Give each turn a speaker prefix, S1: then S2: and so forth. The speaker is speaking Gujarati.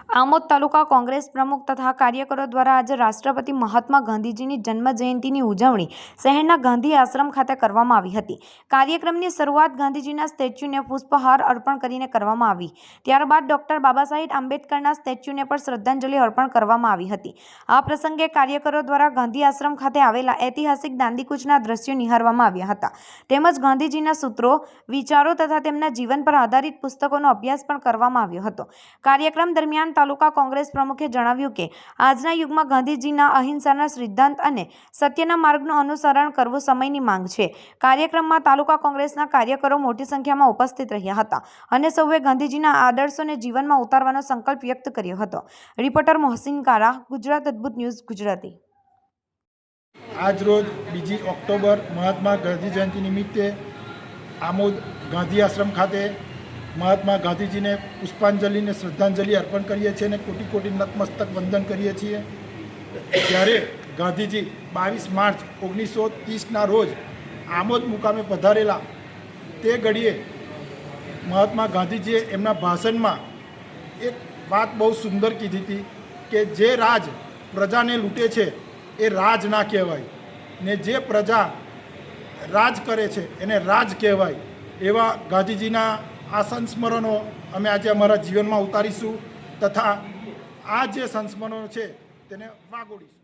S1: આમોદ તાલુકા કોંગ્રેસ પ્રમુખ તથા કાર્યકરો દ્વારા આજે રાષ્ટ્રપતિ મહાત્મા ગાંધીજીની જન્મ જયંતિની ઉજવણી શહેરના ગાંધી આશ્રમ ખાતે કરવામાં આવી હતી। કાર્યક્રમની શરૂઆત ગાંધીજીના સ્ટેચ્યુને પુષ્પહાર અર્પણ કરીને કરવામાં આવી। ત્યારબાદ ડોક્ટર બાબાસાહેબ આંબેડકરના સ્ટેચ્યુને પણ શ્રદ્ધાંજલિ અર્પણ કરવામાં આવી હતી। આ પ્રસંગે કાર્યકરો દ્વારા ગાંધી આશ્રમ ખાતે આવેલા ઐતિહાસિક દાંડીકૂચના દ્રશ્યો નિહાળવામાં આવ્યા હતા તેમજ ગાંધીજીના સૂત્રો, વિચારો તથા તેમના જીવન પર આધારિત પુસ્તકોનો અભ્યાસ પણ કરવામાં આવ્યો હતો। કાર્યક્રમ દરમિયાન તાલુકા કોંગ્રેસ પ્રમુખે જણાવ્યું કે આજના યુગમાં ગાંધીજીના અહિંસાના સિદ્ધાંત અને સત્યના માર્ગનું અનુસરણ કરવું સમયની માંગ છે। કાર્યક્રમમાં તાલુકા કોંગ્રેસના કાર્યકરો મોટી સંખ્યામાં ઉપસ્થિત રહ્યા હતા અને સૌએ ગાંધીજીના આદર્શોને જીવનમાં ઉતારવાનો સંકલ્પ વ્યક્ત કર્યો હતો। રિપોર્ટર મોહસિન કારા, ગુજરાત અદ્ભુત ન્યૂઝ, ગુજરાતી।
S2: આજ રોજ 2 ઓક્ટોબર મહાત્મા ગાંધી જયંતિ નિમિત્તે આમોદ ગાંધી આશ્રમ ખાતે મહાત્મા ગાંધીજીને પુષ્પાંજલિ અને શ્રદ્ધાંજલિ અર્પણ કરીએ છીએ અને કોટી કોટી નતમસ્તક વંદન કરીએ છીએ। ત્યારે ગાંધીજી 22 માર્ચ 1930ના રોજ આમોદ મુકામે પધારેલા તે ઘડીએ મહાત્મા ગાંધીજીએ એમના ભાષણમાં એક વાત બહુ સુંદર કીધી હતી કે જે રાજ પ્રજાને લૂંટે છે એ રાજ ના કહેવાય ને જે પ્રજા રાજ કરે છે એને રાજ કહેવાય। એવા ગાંધીજીના આ સંસ્મરણો અમે આજે અમારા જીવનમાં ઉતારીશું તથા આ જે સંસ્મરણો છે તેને વાગોડીશું।